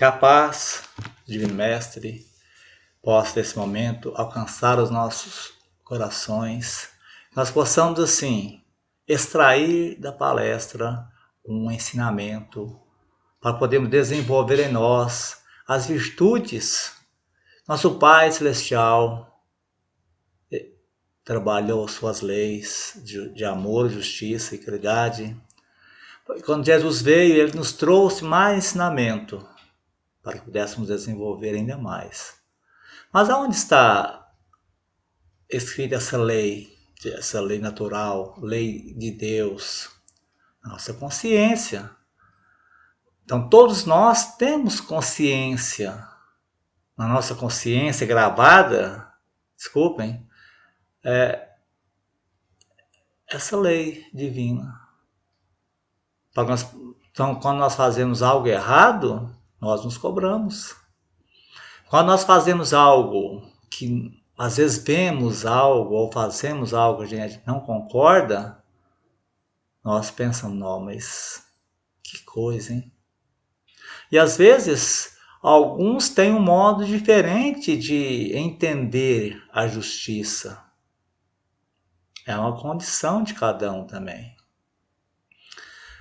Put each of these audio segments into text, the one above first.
Que a paz, Divino Mestre, possa nesse momento alcançar os nossos corações. Nós possamos, assim, extrair da palestra um ensinamento para podermos desenvolver em nós as virtudes. Nosso Pai Celestial trabalhou suas leis de amor, justiça e caridade. Quando Jesus veio, ele nos trouxe mais ensinamento para que pudéssemos desenvolver ainda mais. Mas aonde está escrita essa lei natural, lei de Deus? Na nossa consciência. Então todos nós temos consciência. Na nossa consciência gravada, desculpem, essa lei divina. Então, quando nós fazemos algo errado, nós nos cobramos. Quando nós fazemos algo que, às vezes, vemos algo ou fazemos algo que a gente não concorda, nós pensamos, não, mas que coisa, hein? E, às vezes, alguns têm um modo diferente de entender a justiça. É uma condição de cada um também.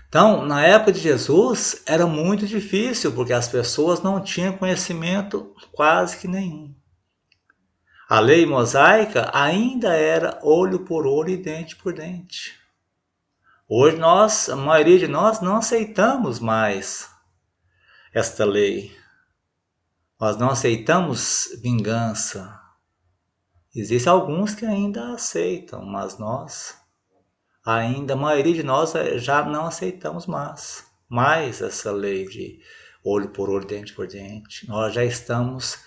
Então, na época de Jesus, era muito difícil, porque as pessoas não tinham conhecimento quase que nenhum. A lei mosaica ainda era olho por olho e dente por dente. Hoje a maioria de nós não aceitamos mais esta lei. Nós não aceitamos vingança. Existem alguns que ainda aceitam, mas a maioria de nós já não aceitamos mais essa lei de olho por olho, dente por dente. Nós já estamos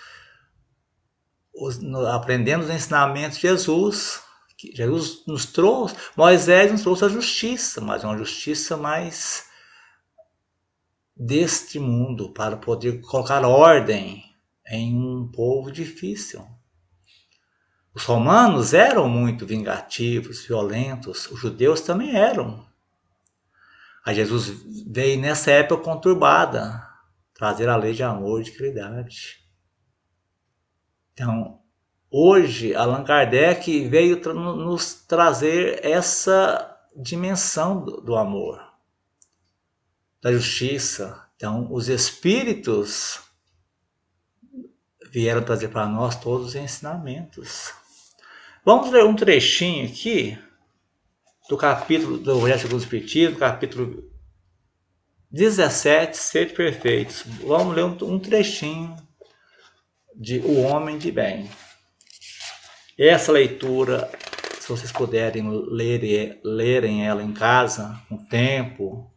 aprendendo os ensinamentos de Jesus. Jesus nos trouxe, Moisés nos trouxe a justiça, mas uma justiça mais deste mundo, para poder colocar ordem em um povo difícil. Os romanos eram muito vingativos, violentos, os judeus também eram. Aí Jesus veio nessa época conturbada, trazer a lei de amor e de caridade. Então, hoje, Allan Kardec veio nos trazer essa dimensão do amor, da justiça. Então, os espíritos vieram trazer para nós todos os ensinamentos. Vamos ler um trechinho aqui do capítulo do Evangelho segundo o Espiritismo, capítulo 17, Sede Perfeitos. Vamos ler um trechinho de O Homem de Bem. Essa leitura, se vocês puderem lerem ela em casa, com tempo,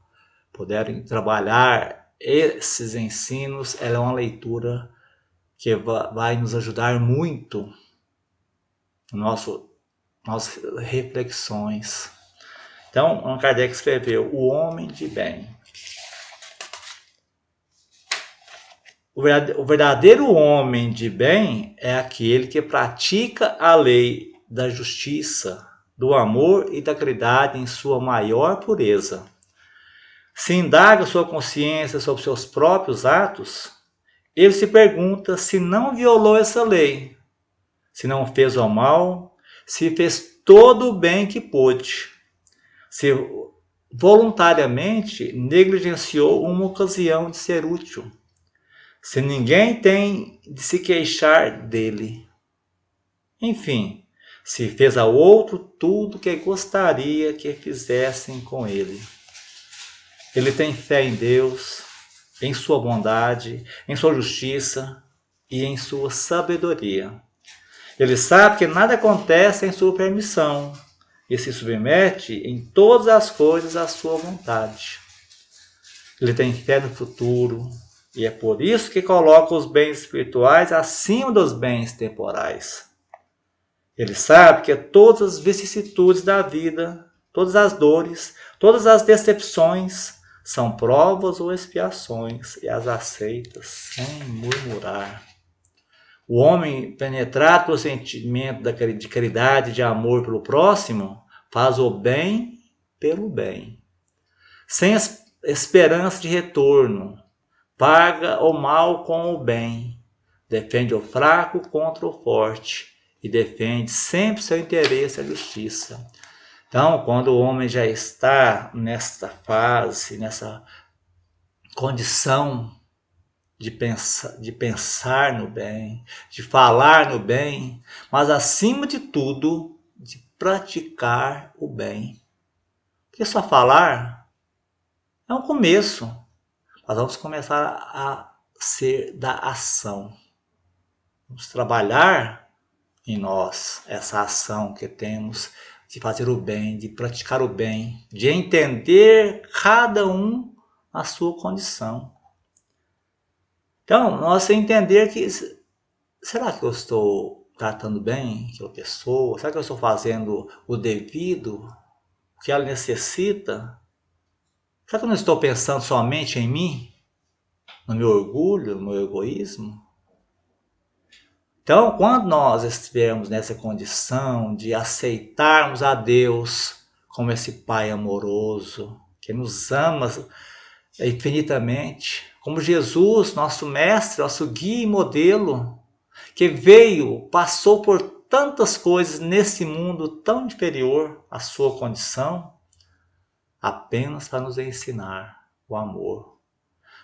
puderem trabalhar esses ensinos, ela é uma leitura que vai nos ajudar muito nas nossas reflexões. Então, Allan Kardec escreveu O Homem de Bem. O verdadeiro homem de bem é aquele que pratica a lei da justiça, do amor e da caridade em sua maior pureza. Se indaga sua consciência sobre seus próprios atos, ele se pergunta se não violou essa lei, se não fez o mal, se fez todo o bem que pôde, se voluntariamente negligenciou uma ocasião de ser útil, se ninguém tem de se queixar dele. Enfim, se fez ao outro tudo que gostaria que fizessem com ele. Ele tem fé em Deus, em sua bondade, em sua justiça e em sua sabedoria. Ele sabe que nada acontece sem sua permissão e se submete em todas as coisas à sua vontade. Ele tem fé no futuro e é por isso que coloca os bens espirituais acima dos bens temporais. Ele sabe que todas as vicissitudes da vida, todas as dores, todas as decepções são provas ou expiações e as aceita sem murmurar. O homem penetrado pelo sentimento de caridade e de amor pelo próximo faz o bem pelo bem, sem esperança de retorno, paga o mal com o bem, defende o fraco contra o forte e defende sempre seu interesse e a justiça. Então, quando o homem já está nesta fase, nessa condição de pensar no bem, de falar no bem, mas acima de tudo, de praticar o bem. Porque só falar é um começo. Nós vamos começar a ser da ação. Vamos trabalhar em nós essa ação que temos de fazer o bem, de praticar o bem, de entender cada um a sua condição. Então, nós entender que, será que eu estou tratando bem aquela pessoa? Será que eu estou fazendo o devido, o que ela necessita? Será que eu não estou pensando somente em mim? No meu orgulho, no meu egoísmo? Então, quando nós estivermos nessa condição de aceitarmos a Deus como esse Pai amoroso, que nos ama infinitamente, como Jesus, nosso mestre, nosso guia e modelo, que veio, passou por tantas coisas nesse mundo tão inferior à sua condição, apenas para nos ensinar o amor,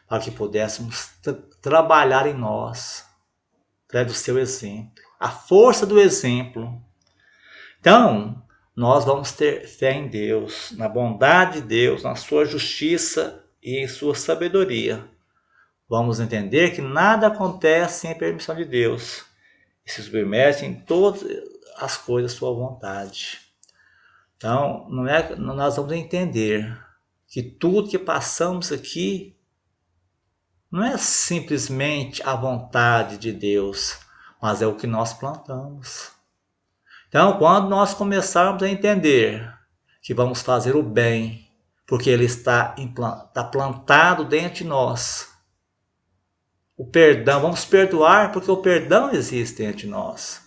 para que pudéssemos trabalhar em nós, através do seu exemplo, a força do exemplo. Então, nós vamos ter fé em Deus, na bondade de Deus, na sua justiça e em sua sabedoria. Vamos entender que nada acontece sem a permissão de Deus e se submete em todas as coisas à sua vontade. Então, nós vamos entender que tudo que passamos aqui não é simplesmente a vontade de Deus, mas é o que nós plantamos. Então, quando nós começarmos a entender que vamos fazer o bem, porque ele está plantado dentro de nós, o perdão, vamos perdoar porque o perdão existe entre nós.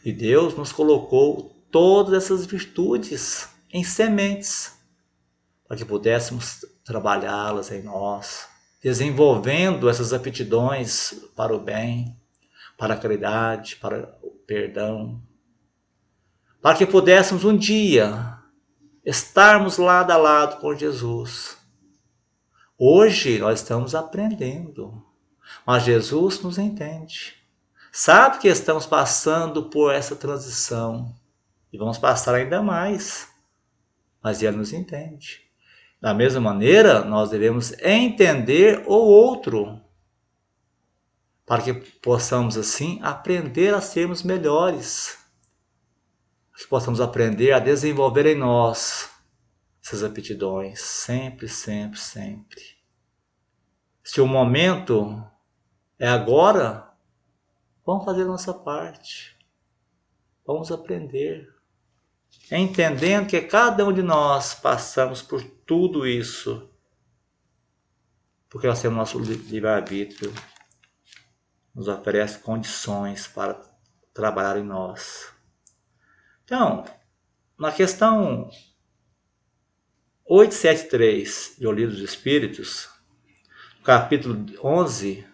E Deus nos colocou todas essas virtudes em sementes, para que pudéssemos trabalhá-las em nós, desenvolvendo essas aptidões para o bem, para a caridade, para o perdão, para que pudéssemos um dia estarmos lado a lado com Jesus. Hoje nós estamos aprendendo, mas Jesus nos entende. Sabe que estamos passando por essa transição e vamos passar ainda mais, mas Ele nos entende. Da mesma maneira, nós devemos entender o outro, para que possamos assim aprender a sermos melhores, que possamos aprender a desenvolver em nós essas aptidões, sempre, sempre, sempre. Se o momento é agora, vamos fazer a nossa parte. Vamos aprender. Entendendo que cada um de nós passamos por tudo isso. Porque nós temos nosso livre-arbítrio. Nos oferece condições para trabalhar em nós. Então, na questão 873 do Livro dos Espíritos, capítulo 11,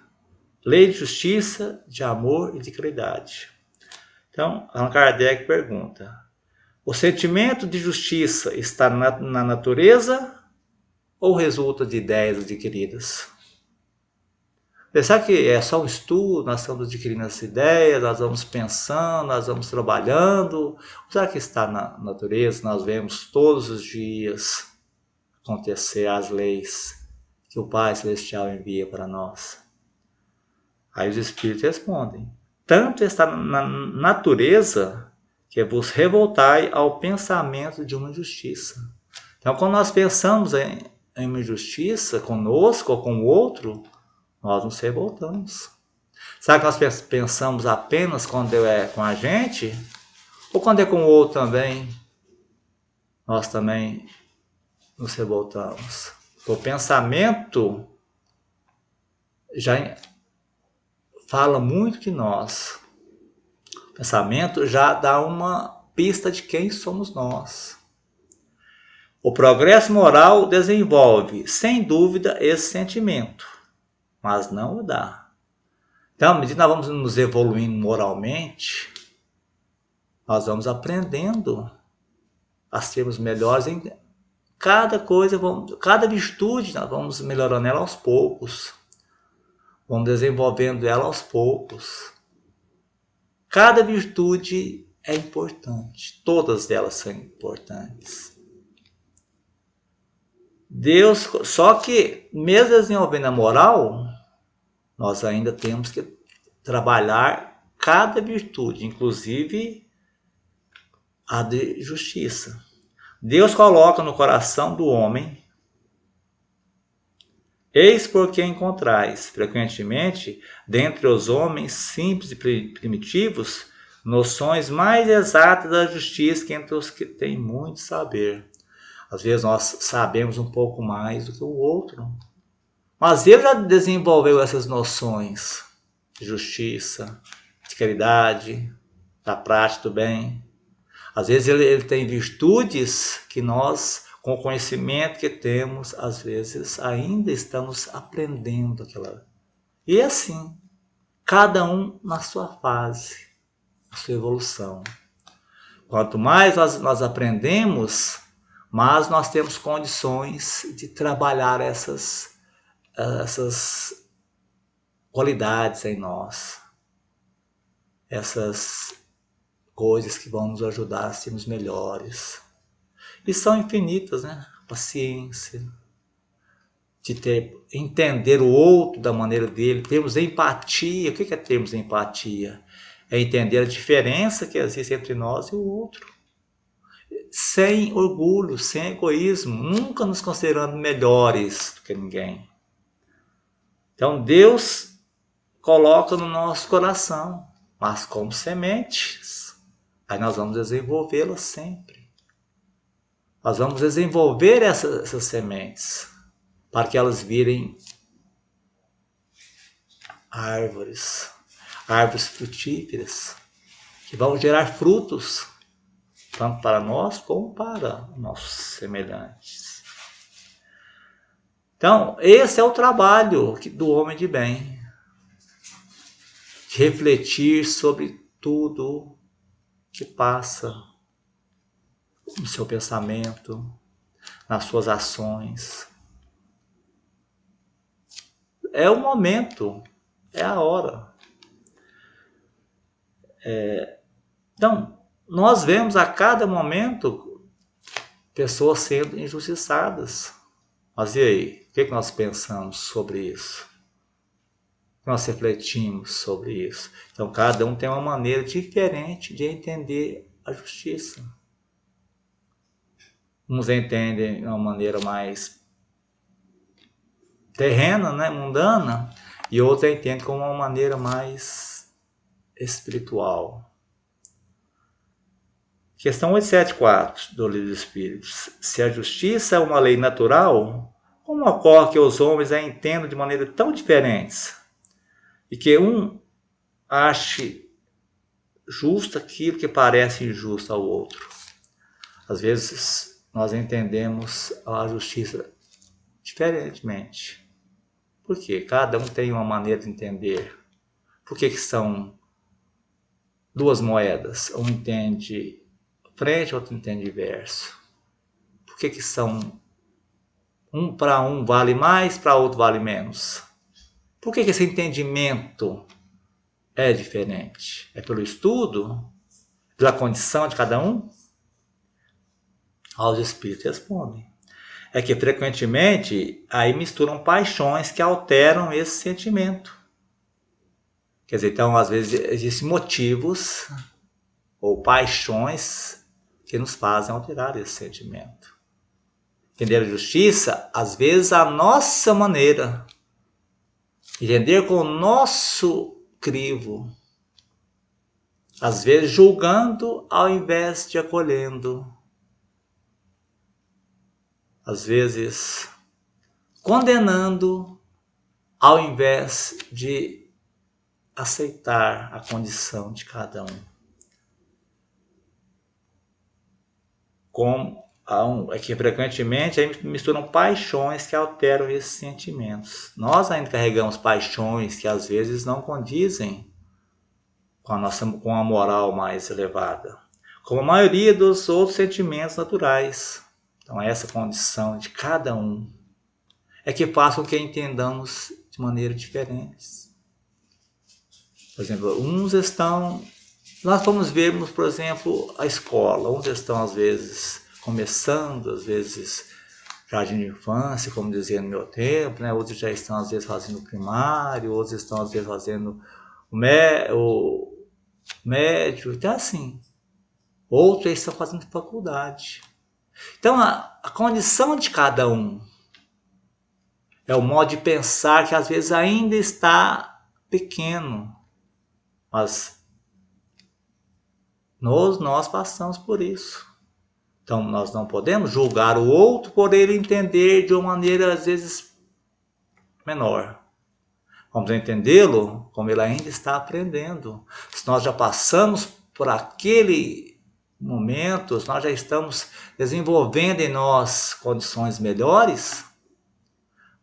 Lei de Justiça, de Amor e de Caridade. Então, Allan Kardec pergunta: o sentimento de justiça está na natureza ou resulta de ideias adquiridas? Pensar que é só um estudo, nós estamos adquirindo essas ideias, nós vamos pensando, nós vamos trabalhando. Ou será que está na natureza? Nós vemos todos os dias acontecer as leis que o Pai Celestial envia para nós. Aí os Espíritos respondem: tanto está na natureza que vos revoltai ao pensamento de uma injustiça. Então, quando nós pensamos em uma injustiça conosco ou com o outro, nós nos revoltamos. Será que nós pensamos apenas quando é com a gente? Ou quando é com o outro também? Nós também nos revoltamos. O pensamento já fala muito de nós. O pensamento já dá uma pista de quem somos nós. O progresso moral desenvolve, sem dúvida, esse sentimento. mas não o dá. Então, à medida que nós vamos nos evoluindo moralmente, nós vamos aprendendo a sermos melhores em cada coisa, cada virtude, nós vamos melhorando ela aos poucos. Vamos desenvolvendo ela aos poucos. Cada virtude é importante, todas elas são importantes. Deus, só que mesmo desenvolvendo a moral, nós ainda temos que trabalhar cada virtude, inclusive a de justiça. Deus coloca no coração do homem: eis porque encontrais frequentemente, dentre os homens simples e primitivos, noções mais exatas da justiça que entre os que têm muito saber. Às vezes nós sabemos um pouco mais do que o outro, mas ele já desenvolveu essas noções de justiça, de caridade, da prática do bem. Às vezes ele tem virtudes que nós, com o conhecimento que temos, às vezes ainda estamos aprendendo aquela. E é assim, cada um na sua fase, na sua evolução. Quanto mais nós aprendemos, mais nós temos condições de trabalhar essas qualidades em nós, essas coisas que vão nos ajudar a sermos melhores. E são infinitas, né? Paciência, de entender o outro da maneira dele, termos empatia. O que é termos empatia? É entender a diferença que existe entre nós e o outro. Sem orgulho, sem egoísmo, nunca nos considerando melhores do que ninguém. Então Deus coloca no nosso coração, mas como sementes. Aí nós vamos desenvolvê-las sempre. Nós vamos desenvolver essas sementes para que elas virem árvores frutíferas, que vão gerar frutos, tanto para nós como para nossos semelhantes. Então, esse é o trabalho do homem de bem, de refletir sobre tudo que passa no seu pensamento, nas suas ações. É o momento, é a hora. Então, nós vemos a cada momento pessoas sendo injustiçadas. Mas e aí? O que nós pensamos sobre isso? O que nós refletimos sobre isso? Então, cada um tem uma maneira diferente de entender a justiça. Uns entendem de uma maneira mais terrena, né, mundana, e outros entendem como uma maneira mais espiritual. Questão 874 do Livro dos Espíritos. Se a justiça é uma lei natural, como ocorre que os homens a entendam de maneira tão diferentes e que um ache justo aquilo que parece injusto ao outro? Às vezes nós entendemos a justiça diferentemente. Por quê? Cada um tem uma maneira de entender. Por que são duas moedas? Um entende frente, outro entende verso. Por que são para um vale mais, para outro vale menos? Por que esse entendimento é diferente? É pelo estudo? Pela condição de cada um? Os espíritos respondem. É que frequentemente aí misturam paixões que alteram esse sentimento. Quer dizer, então às vezes existem motivos ou paixões que nos fazem alterar esse sentimento. Entender a justiça, às vezes a nossa maneira, entender com o nosso crivo, às vezes julgando ao invés de acolhendo, às vezes condenando ao invés de aceitar a condição de cada um. Como é que frequentemente aí misturam paixões que alteram esses sentimentos. Nós ainda carregamos paixões que às vezes não condizem com a moral mais elevada, como a maioria dos outros sentimentos naturais. Então essa condição de cada um é que faz com que entendamos de maneira diferentes. Por exemplo, nós vamos vermos, por exemplo, a escola. Uns estão às vezes começando, às vezes jardim de infância, como dizia no meu tempo, né? Outros já estão às vezes fazendo primário, outros estão às vezes fazendo o médio, então assim. Outros estão fazendo faculdade. Então a condição de cada um é o modo de pensar que às vezes ainda está pequeno, mas nós passamos por isso. Então nós não podemos julgar o outro por ele entender de uma maneira às vezes menor. Vamos entendê-lo como ele ainda está aprendendo. Se nós já passamos por aquele momento, nós já estamos desenvolvendo em nós condições melhores,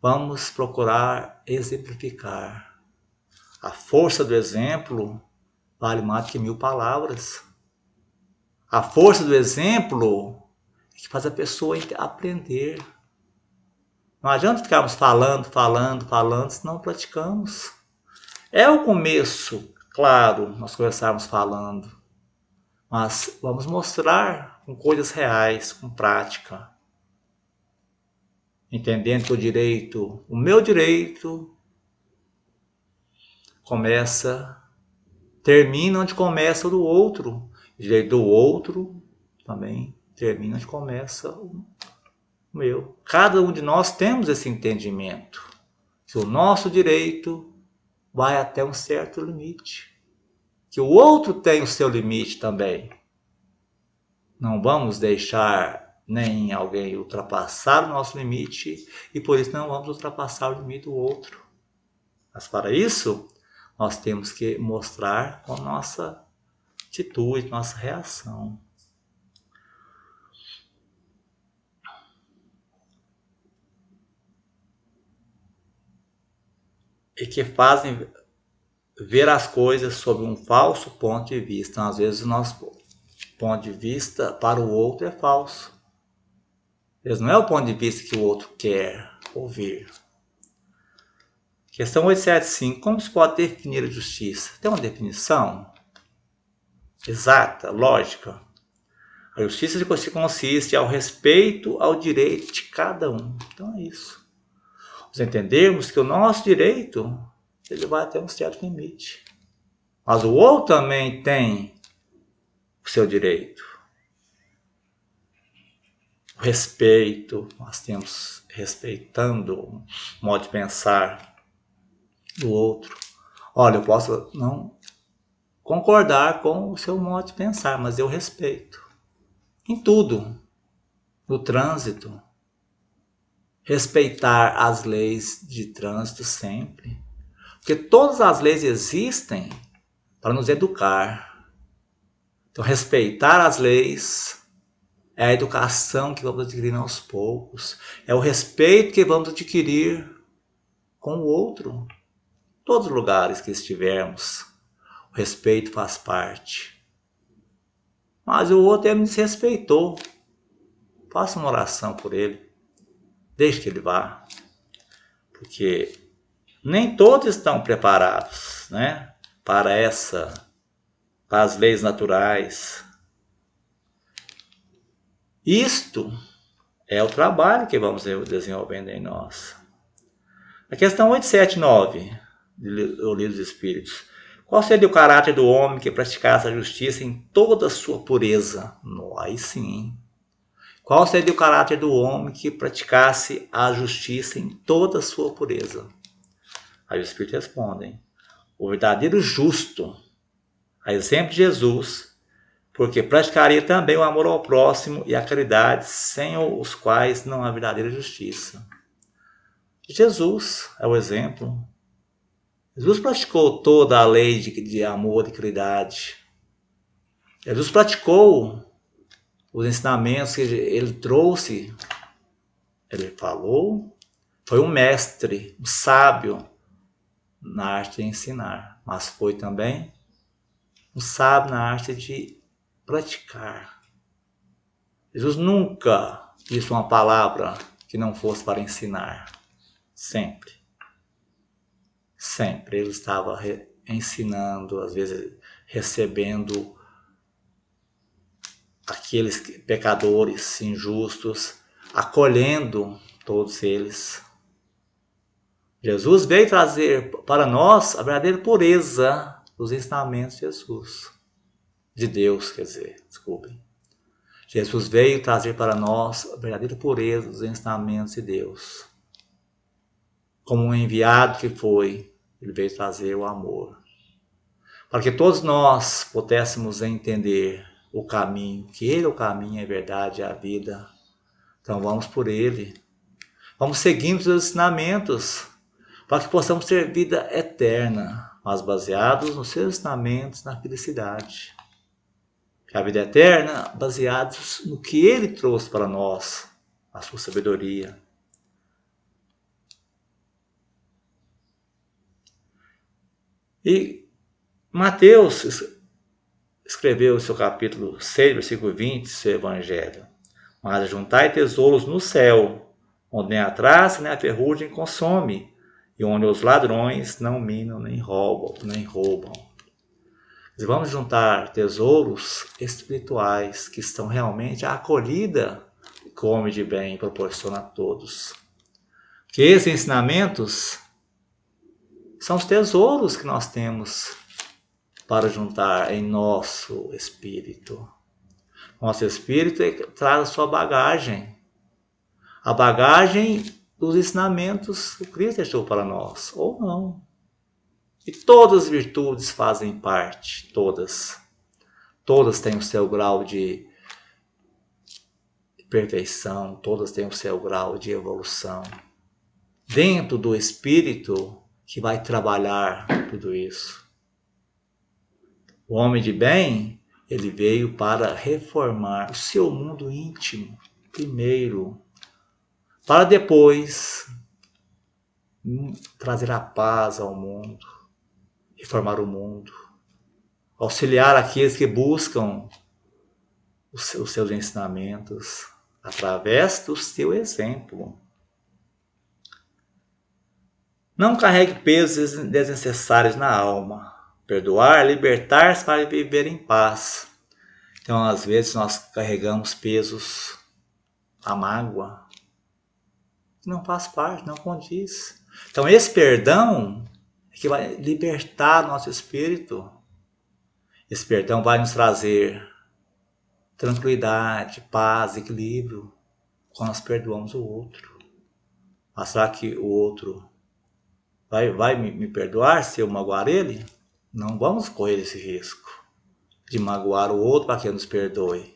vamos procurar exemplificar. A força do exemplo vale mais do que 1000 palavras. A força do exemplo é que faz a pessoa aprender. Não adianta ficarmos falando, se não praticamos. É o começo, claro, nós começarmos falando, mas vamos mostrar com coisas reais, com prática. Entendendo que o meu direito, termina onde começa o do outro. O direito do outro também termina onde começa o meu. Cada um de nós temos esse entendimento, que o nosso direito vai até um certo limite, que o outro tem o seu limite também. Não vamos deixar nem alguém ultrapassar o nosso limite e por isso não vamos ultrapassar o limite do outro. Mas para isso, nós temos que mostrar com a nossa atitude, nossa reação. E que fazem ver as coisas sob um falso ponto de vista. Então, às vezes o nosso ponto de vista para o outro é falso. Esse não é o ponto de vista que o outro quer ouvir. Questão 875. Como se pode definir a justiça? Tem uma definição exata, lógica. A justiça consiste ao respeito ao direito de cada um. Então é isso. Nós entendermos que o nosso direito ele vai até um certo limite. Mas o outro também tem o seu direito. O respeito, nós temos respeitando o modo de pensar do outro. Olha, eu posso não concordar com o seu modo de pensar, mas eu respeito. Em tudo. No trânsito. Respeitar as leis de trânsito sempre. Porque todas as leis existem para nos educar. Então, respeitar as leis é a educação que vamos adquirir aos poucos. É o respeito que vamos adquirir com o outro. Todos os lugares que estivermos, o respeito faz parte. Mas o outro me desrespeitou. Faça uma oração por ele. Deixe que ele vá. Porque nem todos estão preparados, né, para as leis naturais. Isto é o trabalho que vamos desenvolvendo em nós. A questão 879 do Livro dos Espíritos. Qual seria o caráter do homem que praticasse a justiça em toda a sua pureza? Aí sim. Qual seria o caráter do homem que praticasse a justiça em toda a sua pureza? Aí os Espíritos respondem. O verdadeiro justo, a exemplo de Jesus, porque praticaria também o amor ao próximo e a caridade, sem os quais não há verdadeira justiça. Jesus é o exemplo. Jesus praticou toda a lei de amor e caridade. Jesus praticou os ensinamentos que ele trouxe, ele falou, foi um mestre, um sábio na arte de ensinar, mas foi também um sábio na arte de praticar. Jesus nunca disse uma palavra que não fosse para ensinar. Sempre. Sempre ele estava ensinando, às vezes recebendo aqueles pecadores injustos, acolhendo todos eles. Jesus veio trazer para nós a verdadeira pureza dos ensinamentos de Jesus. De Deus, quer dizer, desculpem. Jesus veio trazer para nós a verdadeira pureza dos ensinamentos de Deus. Como um enviado que foi, ele veio trazer o amor. Para que todos nós pudéssemos entender o caminho, que ele é o caminho, a verdade e a vida. Então vamos por ele. Vamos seguindo os seus ensinamentos, para que possamos ter vida eterna, mas baseados nos seus ensinamentos, na felicidade. A vida eterna baseados no que ele trouxe para nós, a sua sabedoria. E Mateus escreveu o seu capítulo 6, versículo 20, seu evangelho. Mas juntai tesouros no céu, onde nem a traça nem a ferrugem consome, e onde os ladrões não minam nem roubam. Vamos juntar tesouros espirituais que estão realmente a acolhida que o homem de bem proporciona a todos. Que esses ensinamentos são os tesouros que nós temos para juntar em nosso espírito. Nosso espírito traz a sua bagagem. A bagagem dos ensinamentos que Cristo deixou para nós, ou não. E todas as virtudes fazem parte, todas. Todas têm o seu grau de perfeição, todas têm o seu grau de evolução. Dentro do espírito que vai trabalhar tudo isso. O homem de bem, ele veio para reformar o seu mundo íntimo, primeiro, para depois trazer a paz ao mundo, reformar o mundo, auxiliar aqueles que buscam os seus ensinamentos através do seu exemplo. Não carregue pesos desnecessários na alma. Perdoar, libertar-se para viver em paz. Então, às vezes, nós carregamos pesos, a mágoa, que não faz parte, não condiz. Então, esse perdão é que vai libertar nosso espírito. Esse perdão vai nos trazer tranquilidade, paz, equilíbrio, quando nós perdoamos o outro. Mas será que o outro vai me perdoar se eu magoar ele? Não vamos correr esse risco de magoar o outro para que ele nos perdoe.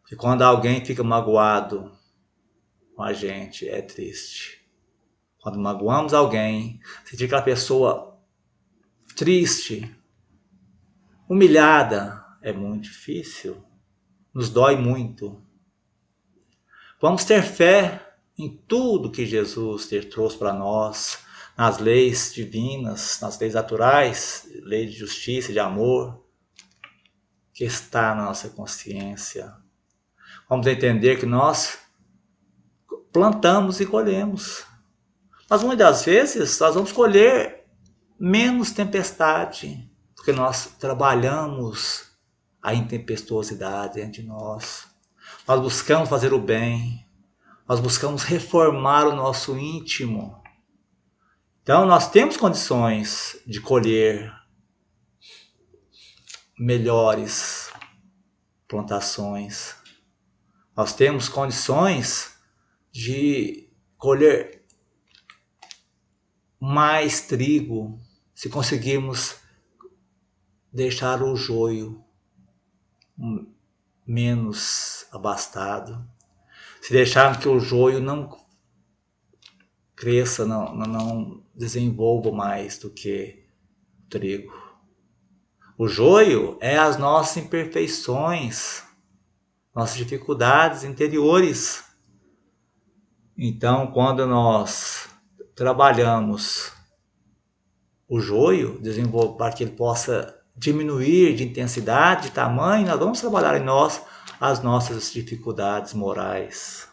Porque quando alguém fica magoado com a gente, é triste. Quando magoamos alguém, sentir aquela pessoa triste, humilhada, é muito difícil. Nos dói muito. Vamos ter fé em tudo que Jesus trouxe para nós, nas leis divinas, nas leis naturais, lei de justiça, de amor, que está na nossa consciência. Vamos entender que nós plantamos e colhemos. Mas muitas das vezes nós vamos colher menos tempestade, porque nós trabalhamos a intempestuosidade dentro de nós. Nós buscamos fazer o bem, nós buscamos reformar o nosso íntimo. Então nós temos condições de colher melhores plantações. Nós temos condições de colher mais trigo se conseguirmos deixar o joio menos abastado. Se deixarmos que o joio não cresça, não desenvolva mais do que o trigo. O joio é as nossas imperfeições. nossas dificuldades interiores. Então, quando nós trabalhamos o joio, para que ele possa diminuir de intensidade, de tamanho, nós vamos trabalhar em nós as nossas dificuldades morais.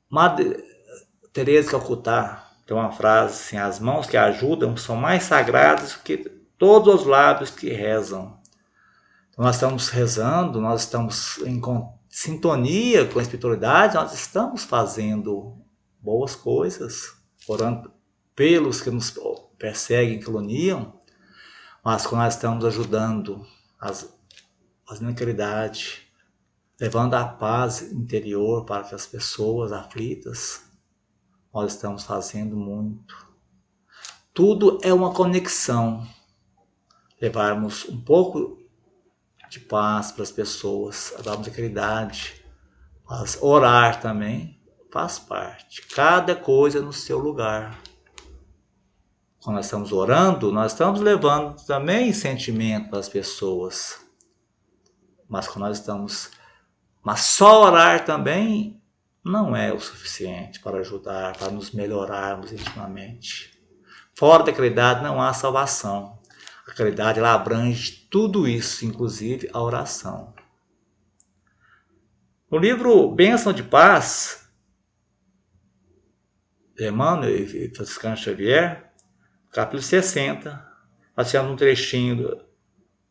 Madre Teresa de Calcutá tem uma frase assim: as mãos que ajudam são mais sagradas que todos os lábios que rezam. Então, nós estamos rezando, nós estamos em sintonia com a espiritualidade, nós estamos fazendo boas coisas, orando pelos que nos perseguem, caluniam, mas quando nós estamos ajudando fazendo caridade, levando a paz interior para as pessoas aflitas, nós estamos fazendo muito. Tudo é uma conexão. Levarmos um pouco de paz para as pessoas, darmos a caridade, mas orar também faz parte. Cada coisa no seu lugar. Quando nós estamos orando, nós estamos levando também sentimento para as pessoas. Mas quando nós estamos... Mas só orar também não é o suficiente para ajudar, para nos melhorarmos intimamente. Fora da caridade não há salvação. A caridade ela abrange tudo isso, inclusive a oração. No livro Bênção de Paz, de Emmanuel e Franciscano Xavier, capítulo 60, nós temos um trechinho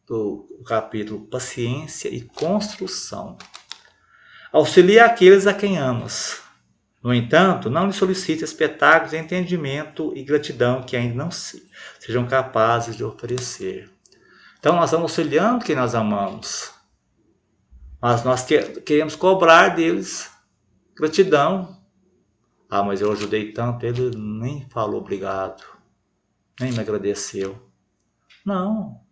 do capítulo Paciência e Construção. Auxilia aqueles a quem amas. No entanto, não lhe solicite espetáculos de entendimento e gratidão que ainda não sejam capazes de oferecer. Então, nós estamos auxiliando quem nós amamos. Mas nós queremos cobrar deles gratidão. Ah, mas eu ajudei tanto, ele nem falou obrigado, nem me agradeceu. Não.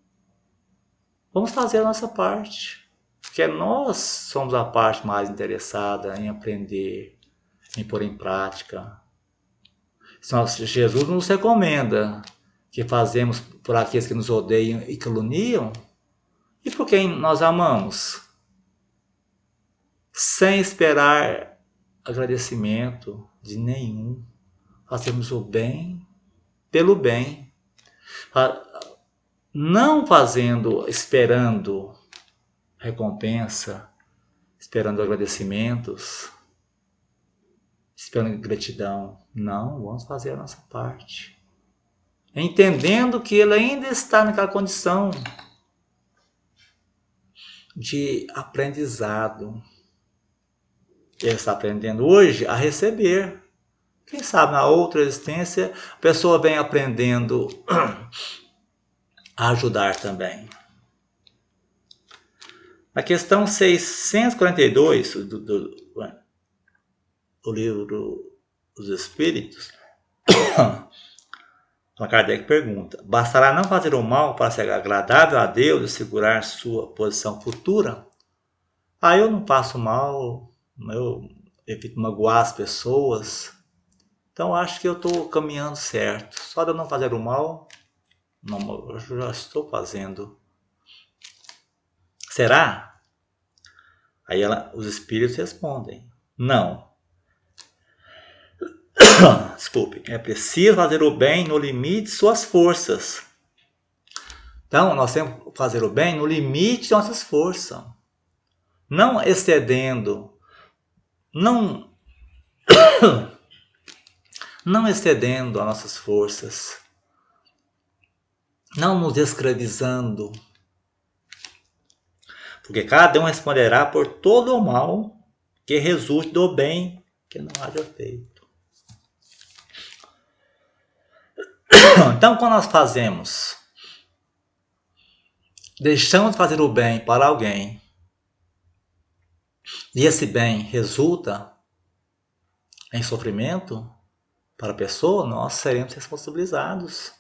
Vamos fazer a nossa parte. Porque nós somos a parte mais interessada em aprender, em pôr em prática. Jesus nos recomenda que fazemos por aqueles que nos odeiam e caluniam e por quem nós amamos, sem esperar agradecimento de nenhum. Fazemos o bem pelo bem, não fazendo, esperando recompensa, esperando agradecimentos, esperando gratidão. Não, vamos fazer a nossa parte. Entendendo que ele ainda está naquela condição de aprendizado. Ele está aprendendo hoje a receber. Quem sabe na outra existência a pessoa vem aprendendo a ajudar também. Na questão 642 do livro dos Espíritos, Kardec pergunta: bastará não fazer o mal para ser agradável a Deus e segurar sua posição futura? Eu não faço mal, eu evito magoar as pessoas, então acho que eu estou caminhando certo. Só de eu não fazer o mal, não, eu já estou fazendo. Será? Aí os espíritos respondem: não. Desculpe, é preciso fazer o bem no limite de suas forças. Então, nós temos que fazer o bem no limite de nossas forças. Não excedendo, não excedendo as nossas forças. Não nos escravizando. Porque cada um responderá por todo o mal que resulte do bem que não haja feito. Então, quando nós deixamos de fazer o bem para alguém, e esse bem resulta em sofrimento para a pessoa, nós seremos responsabilizados.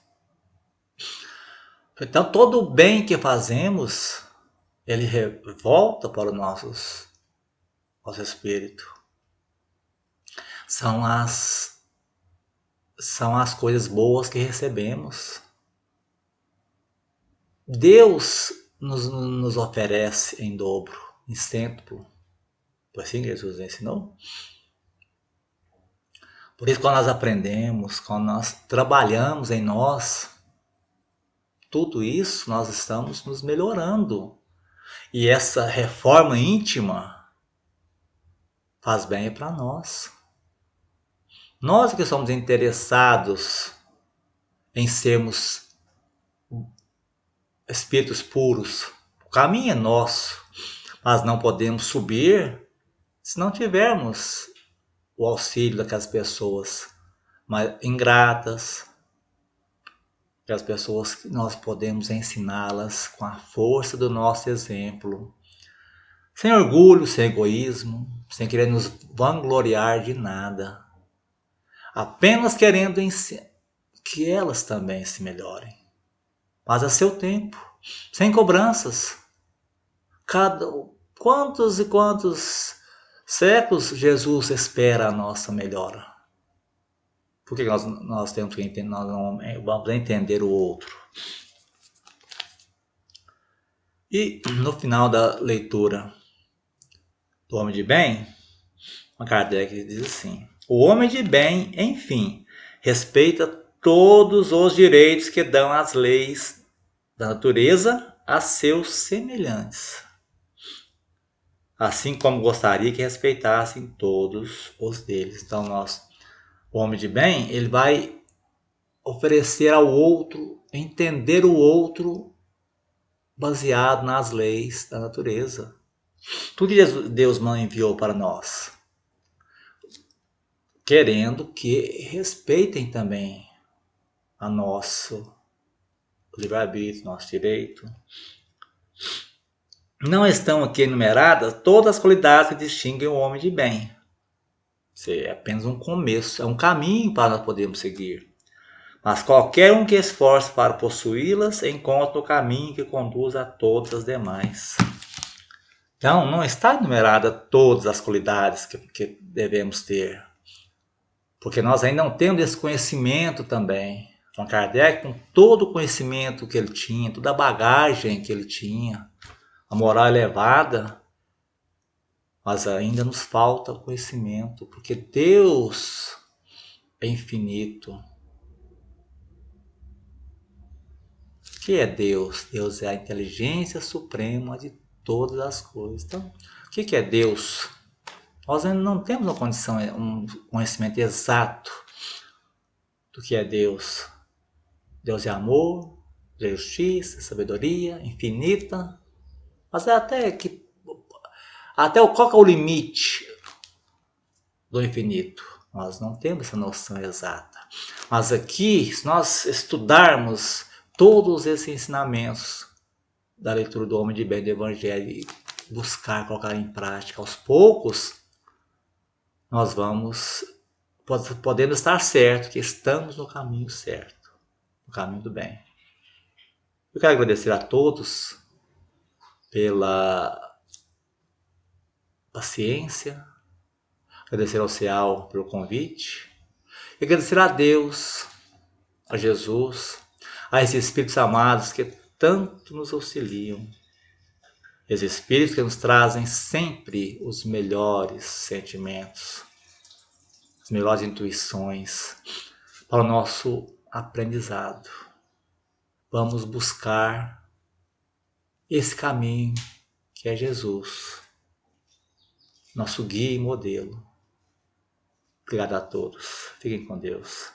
Então, todo o bem que fazemos, ele volta para o nosso espírito. São as coisas boas que recebemos. Deus nos oferece em dobro, em cento. Foi assim que Jesus ensinou? Por isso, quando nós aprendemos, quando nós trabalhamos em nós, tudo isso nós estamos nos melhorando. E essa reforma íntima faz bem para nós. Nós que somos interessados em sermos espíritos puros, o caminho é nosso, mas não podemos subir se não tivermos o auxílio daquelas pessoas ingratas, aquelas pessoas que nós podemos ensiná-las com a força do nosso exemplo, sem orgulho, sem egoísmo, sem querer nos vangloriar de nada, apenas querendo que elas também se melhorem, mas a seu tempo, sem cobranças. Quantos e quantos séculos Jesus espera a nossa melhora? Por que nós temos que entender, nós não vamos entender o outro? E no final da leitura do Homem de Bem, Kardec diz assim: o homem de bem, enfim, respeita todos os direitos que dão as leis da natureza a seus semelhantes, assim como gostaria que respeitassem todos os deles. Então, o homem de bem, ele vai oferecer ao outro, entender o outro baseado nas leis da natureza. Tudo que Deus enviou para nós, querendo que respeitem também a nosso livre-arbítrio, nosso direito. Não estão aqui enumeradas todas as qualidades que distinguem o homem de bem. Isso é apenas um começo, é um caminho para nós podermos seguir. Mas qualquer um que esforce para possuí-las encontra o caminho que conduz a todas as demais. Então, não está enumerada todas as qualidades que devemos ter, porque nós ainda não temos esse conhecimento também. Allan Kardec, com todo o conhecimento que ele tinha, toda a bagagem que ele tinha, a moral elevada, mas ainda nos falta conhecimento, porque Deus é infinito. O que é Deus? Deus é a inteligência suprema de todas as coisas. Então, o que é Deus? Nós ainda não temos uma condição, um conhecimento exato do que é Deus. Deus é amor, é justiça, sabedoria infinita, mas qual que é o limite do infinito? Nós não temos essa noção exata. Mas aqui, se nós estudarmos todos esses ensinamentos da leitura do Homem de Bem do Evangelho e buscar colocar em prática aos poucos, nós podemos estar certos que estamos no caminho certo, no caminho do bem. Eu quero agradecer a todos pela paciência, agradecer ao CEAL pelo convite, e agradecer a Deus, a Jesus, a esses Espíritos amados que tanto nos auxiliam, esses Espíritos que nos trazem sempre os melhores sentimentos, as melhores intuições para o nosso aprendizado. Vamos buscar esse caminho que é Jesus, nosso guia e modelo. Obrigado a todos. Fiquem com Deus.